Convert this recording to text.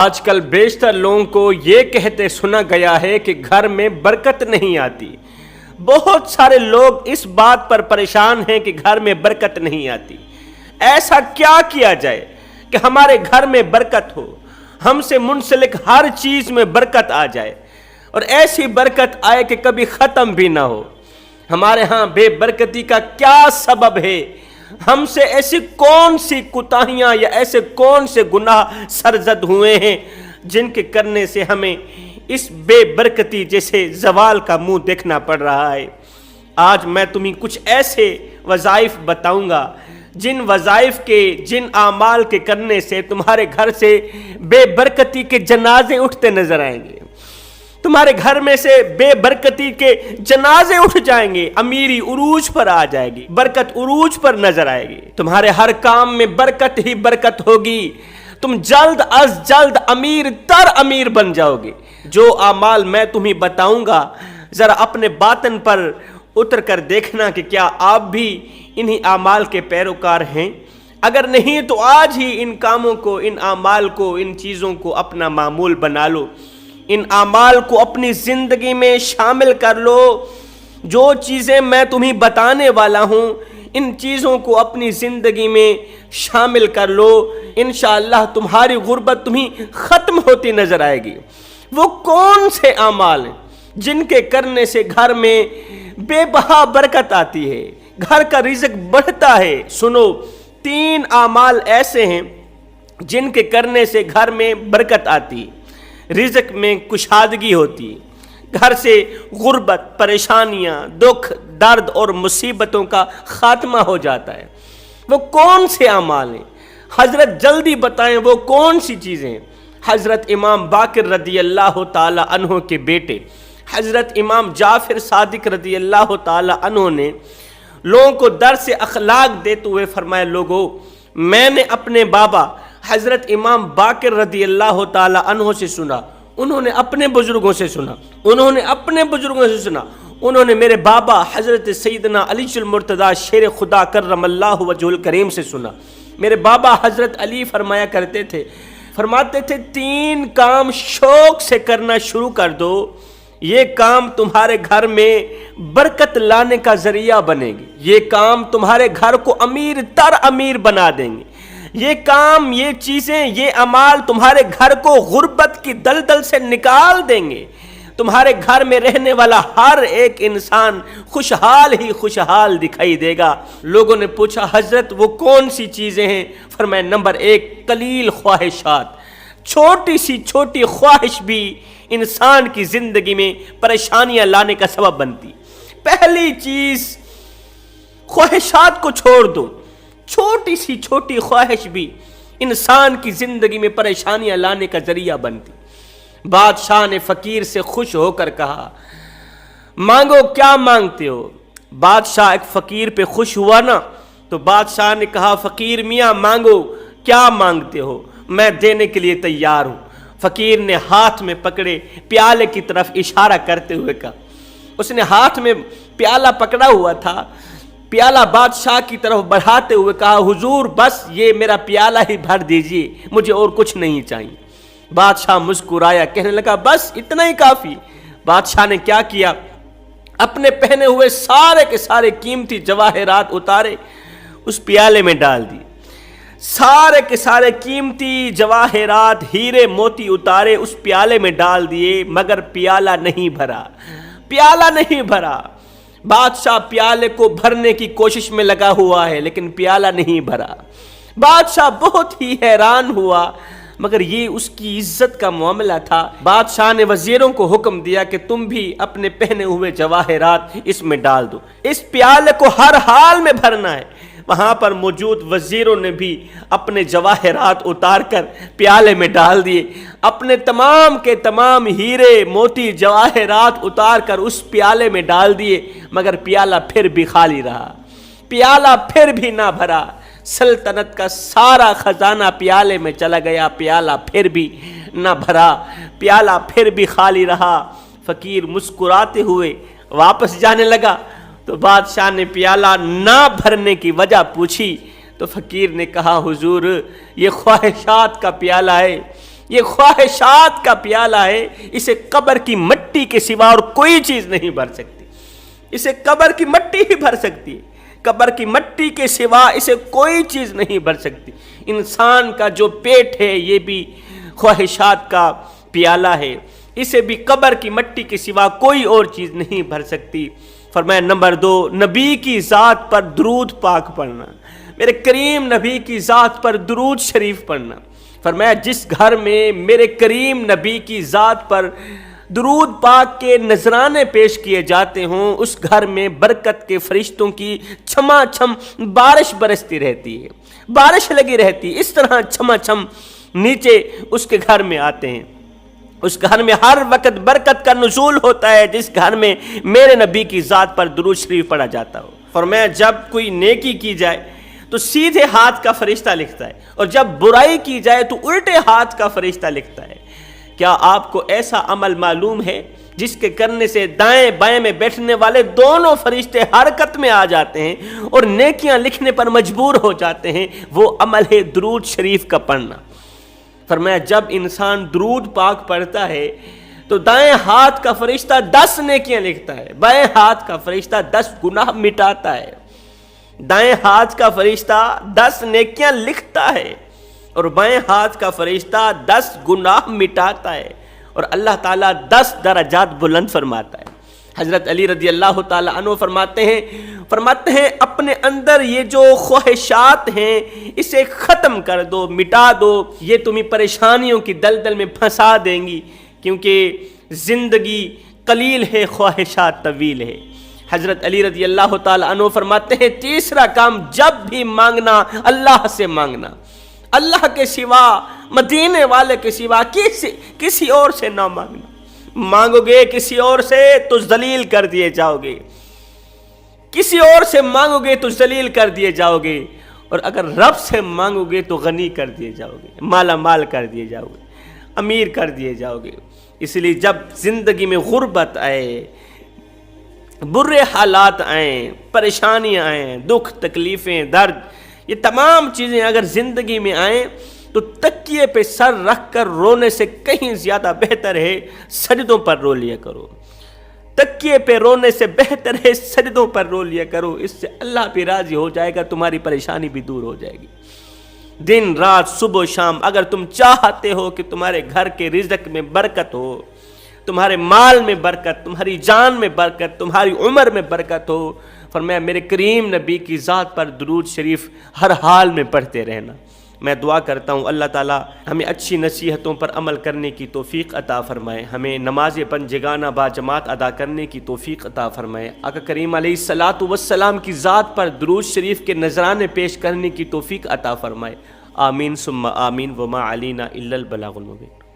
آج کل بیشتر لوگوں کو یہ کہتے سنا گیا ہے کہ گھر میں برکت نہیں آتی۔ بہت سارے لوگ اس بات پر پریشان ہیں کہ گھر میں برکت نہیں آتی۔ ایسا کیا کیا جائے کہ ہمارے گھر میں برکت ہو، ہم سے منسلک ہر چیز میں برکت آ جائے، اور ایسی برکت آئے کہ کبھی ختم بھی نہ ہو۔ ہمارے ہاں بے برکتی کا کیا سبب ہے؟ ہم سے ایسی کون سی کوتاہیاں یا ایسے کون سے گناہ سرزد ہوئے ہیں جن کے کرنے سے ہمیں اس بے برکتی جیسے زوال کا منہ دیکھنا پڑ رہا ہے؟ آج میں تمہیں کچھ ایسے وظائف بتاؤں گا جن وظائف کے، جن اعمال کے کرنے سے تمہارے گھر سے بے برکتی کے جنازے اٹھتے نظر آئیں گے۔ تمہارے گھر میں سے بے برکتی کے جنازے اٹھ جائیں گے، امیری عروج پر آ جائے گی، برکت عروج پر نظر آئے گی، تمہارے ہر کام میں برکت ہی برکت ہوگی، تم جلد از جلد امیر تر امیر بن جاؤ گے۔ جو اعمال میں تمہیں بتاؤں گا ذرا اپنے باطن پر اتر کر دیکھنا کہ کیا آپ بھی انہی اعمال کے پیروکار ہیں۔ اگر نہیں تو آج ہی ان کاموں کو، ان اعمال کو، ان چیزوں کو اپنا معمول بنا لو، ان اعمال کو اپنی زندگی میں شامل کر لو۔ جو چیزیں میں تمہیں بتانے والا ہوں ان چیزوں کو اپنی زندگی میں شامل کر لو، انشاءاللہ تمہاری غربت تمہیں ختم ہوتی نظر آئے گی۔ وہ کون سے اعمال ہیں جن کے کرنے سے گھر میں بے بہا برکت آتی ہے، گھر کا رزق بڑھتا ہے؟ سنو، 3 اعمال ایسے ہیں جن کے کرنے سے گھر میں برکت آتی، رزق میں کشادگی ہوتی، گھر سے غربت، پریشانیاں، دکھ، درد اور مصیبتوں کا خاتمہ ہو جاتا ہے۔ وہ کون سے اعمال ہیں؟ حضرت جلدی بتائیں وہ کون سی چیزیں ہیں؟ حضرت امام باقر رضی اللہ تعالی عنہ کے بیٹے حضرت امام جعفر صادق رضی اللہ تعالی عنہ نے لوگوں کو درس اخلاق دیتے ہوئے فرمایا، لوگوں میں نے اپنے بابا حضرت امام باقر رضی اللہ تعالی عنہ سے سنا، انہوں نے اپنے بزرگوں سے سنا، انہوں نے اپنے بزرگوں سے سنا، انہوں نے میرے بابا حضرت سیدنا علی المرتضی شیر خدا کرم اللہ وجہ الکریم سے سنا۔ میرے بابا حضرت علی فرمایا کرتے تھے، فرماتے تھے 3 کام شوق سے کرنا شروع کر دو، یہ کام تمہارے گھر میں برکت لانے کا ذریعہ بنے گی، یہ کام تمہارے گھر کو امیر تر امیر بنا دیں گے، یہ کام، یہ چیزیں، یہ اعمال تمہارے گھر کو غربت کی دلدل سے نکال دیں گے، تمہارے گھر میں رہنے والا ہر ایک انسان خوشحال ہی خوشحال دکھائی دے گا۔ لوگوں نے پوچھا حضرت وہ کون سی چیزیں ہیں؟ فرمایا نمبر 1 قلیل خواہشات، چھوٹی سی چھوٹی خواہش بھی انسان کی زندگی میں پریشانیاں لانے کا سبب بنتی۔ پہلی چیز خواہشات کو چھوڑ دو، چھوٹی سی چھوٹی خواہش بھی انسان کی زندگی میں پریشانیاں لانے کا ذریعہ بنتی۔ بادشاہ نے فقیر سے خوش ہو کر کہا، مانگو کیا مانگتے ہو؟ بادشاہ ایک فقیر پہ خوش ہوا نا، تو بادشاہ نے کہا فقیر میاں مانگو کیا مانگتے ہو، میں دینے کے لیے تیار ہوں۔ فقیر نے ہاتھ میں پکڑے پیالے کی طرف اشارہ کرتے ہوئے کہا، اس نے ہاتھ میں پیالہ پکڑا ہوا تھا، پیالہ بادشاہ کی طرف بڑھاتے ہوئے کہا حضور بس یہ میرا پیالہ ہی بھر دیجئے، مجھے اور کچھ نہیں چاہیے۔ بادشاہ مسکرایا، کہنے لگا بس اتنا ہی کافی۔ بادشاہ نے کیا کیا؟ اپنے پہنے ہوئے سارے کے سارے قیمتی جواہرات اتارے، اس پیالے میں ڈال دی، سارے کے سارے قیمتی جواہرات، ہیرے موتی اتارے، اس پیالے میں ڈال دیے، مگر پیالہ نہیں بھرا، پیالہ نہیں بھرا۔ بادشاہ پیالے کو بھرنے کی کوشش میں لگا ہوا ہے لیکن پیالہ نہیں بھرا۔ بادشاہ بہت ہی حیران ہوا، مگر یہ اس کی عزت کا معاملہ تھا۔ بادشاہ نے وزیروں کو حکم دیا کہ تم بھی اپنے پہنے ہوئے جواہرات اس میں ڈال دو، اس پیالے کو ہر حال میں بھرنا ہے۔ وہاں پر موجود وزیروں نے بھی اپنے جواہرات اتار کر پیالے میں ڈال دیے، اپنے تمام کے تمام ہیرے موتی جواہرات اتار کر اس پیالے میں ڈال دیے، مگر پیالہ پھر بھی خالی رہا، پیالہ پھر بھی نہ بھرا۔ سلطنت کا سارا خزانہ پیالے میں چلا گیا، پیالہ پھر بھی نہ بھرا، پیالہ پھر بھی خالی رہا۔ فقیر مسکراتے ہوئے واپس جانے لگا تو بادشاہ نے پیالہ نہ بھرنے کی وجہ پوچھی تو فقیر نے کہا حضور یہ خواہشات کا پیالہ ہے، یہ خواہشات کا پیالہ ہے، اسے قبر کی مٹی کے سوا اور کوئی چیز نہیں بھر سکتی، اسے قبر کی مٹی ہی بھر سکتی ہے، قبر کی مٹی کے سوا اسے کوئی چیز نہیں بھر سکتی۔ انسان کا جو پیٹ ہے یہ بھی خواہشات کا پیالہ ہے، اسے بھی قبر کی مٹی کے سوا کوئی اور چیز نہیں بھر سکتی۔ فرمایا نمبر 2، نبی کی ذات پر درود پاک پڑھنا، میرے کریم نبی کی ذات پر درود شریف پڑھنا۔ فرمایا جس گھر میں میرے کریم نبی کی ذات پر درود پاک کے نذرانے پیش کیے جاتے ہوں، اس گھر میں برکت کے فرشتوں کی چھما چھم بارش برستی رہتی ہے، بارش لگی رہتی ہے، اس طرح چھما چھم نیچے اس کے گھر میں آتے ہیں۔ اس گھر میں ہر وقت برکت کا نزول ہوتا ہے جس گھر میں میرے نبی کی ذات پر درود شریف پڑھا جاتا ہو۔ فرمایا جب کوئی نیکی کی جائے تو سیدھے ہاتھ کا فرشتہ لکھتا ہے، اور جب برائی کی جائے تو الٹے ہاتھ کا فرشتہ لکھتا ہے۔ کیا آپ کو ایسا عمل معلوم ہے جس کے کرنے سے دائیں بائیں میں بیٹھنے والے دونوں فرشتے حرکت میں آ جاتے ہیں اور نیکیاں لکھنے پر مجبور ہو جاتے ہیں؟ وہ عمل ہے درود شریف کا پڑھنا۔ فرمایا جب انسان درود پاک پڑھتا ہے تو دائیں ہاتھ کا فرشتہ 10 نیکیاں لکھتا ہے، بائیں ہاتھ کا فرشتہ 10 گناہ مٹاتا ہے۔ دائیں ہاتھ کا فرشتہ 10 نیکیاں لکھتا ہے اور بائیں ہاتھ کا فرشتہ 10 گناہ مٹاتا ہے، اور اللہ تعالیٰ 10 درجات بلند فرماتا ہے۔ حضرت علی رضی اللہ تعالیٰ عنہ فرماتے ہیں اپنے اندر یہ جو خواہشات ہیں اسے ختم کر دو، مٹا دو، یہ تمہیں پریشانیوں کی دلدل میں پھنسا دیں گی، کیونکہ زندگی قلیل ہے، خواہشات طویل ہے۔ حضرت علی رضی اللہ تعالیٰ عنہ فرماتے ہیں تیسرا کام، جب بھی مانگنا اللہ سے مانگنا، اللہ کے سوا، مدینے والے کے سوا کسی اور سے نہ مانگنا۔ مانگو گے کسی اور سے تو ذلیل کر دیے جاؤ گے، کسی اور سے مانگو گے تو ذلیل کر دیے جاؤ گے، اور اگر رب سے مانگو گے تو غنی کر دیے جاؤ گے، مالا مال کر دیے جاؤ گے، امیر کر دیے جاؤ گے۔ اس لیے جب زندگی میں غربت آئے، برے حالات آئیں، پریشانیاں آئیں، دکھ تکلیفیں درد، یہ تمام چیزیں اگر زندگی میں آئیں تو تکیے پہ سر رکھ کر رونے سے کہیں زیادہ بہتر ہے سجدوں پر رو لیا کرو۔ تکیے پہ رونے سے بہتر ہے سجدوں پر رو لیا کرو، اس سے اللہ بھی راضی ہو جائے گا، تمہاری پریشانی بھی دور ہو جائے گی۔ دن رات صبح و شام اگر تم چاہتے ہو کہ تمہارے گھر کے رزق میں برکت ہو، تمہارے مال میں برکت، تمہاری جان میں برکت، تمہاری عمر میں برکت ہو، فرمایا میرے کریم نبی کی ذات پر درود شریف ہر حال میں پڑھتے رہنا۔ میں دعا کرتا ہوں اللہ تعالی ہمیں اچھی نصیحتوں پر عمل کرنے کی توفیق عطا فرمائے، ہمیں نماز پنجگانہ با جماعت ادا کرنے کی توفیق عطا فرمائے، آقا کریم علیہ الصلاۃ والسلام کی ذات پر درود شریف کے نذرانے پیش کرنے کی توفیق عطا فرمائے۔ آمین ثم آمین، وما علینا الا البلاغ المبین۔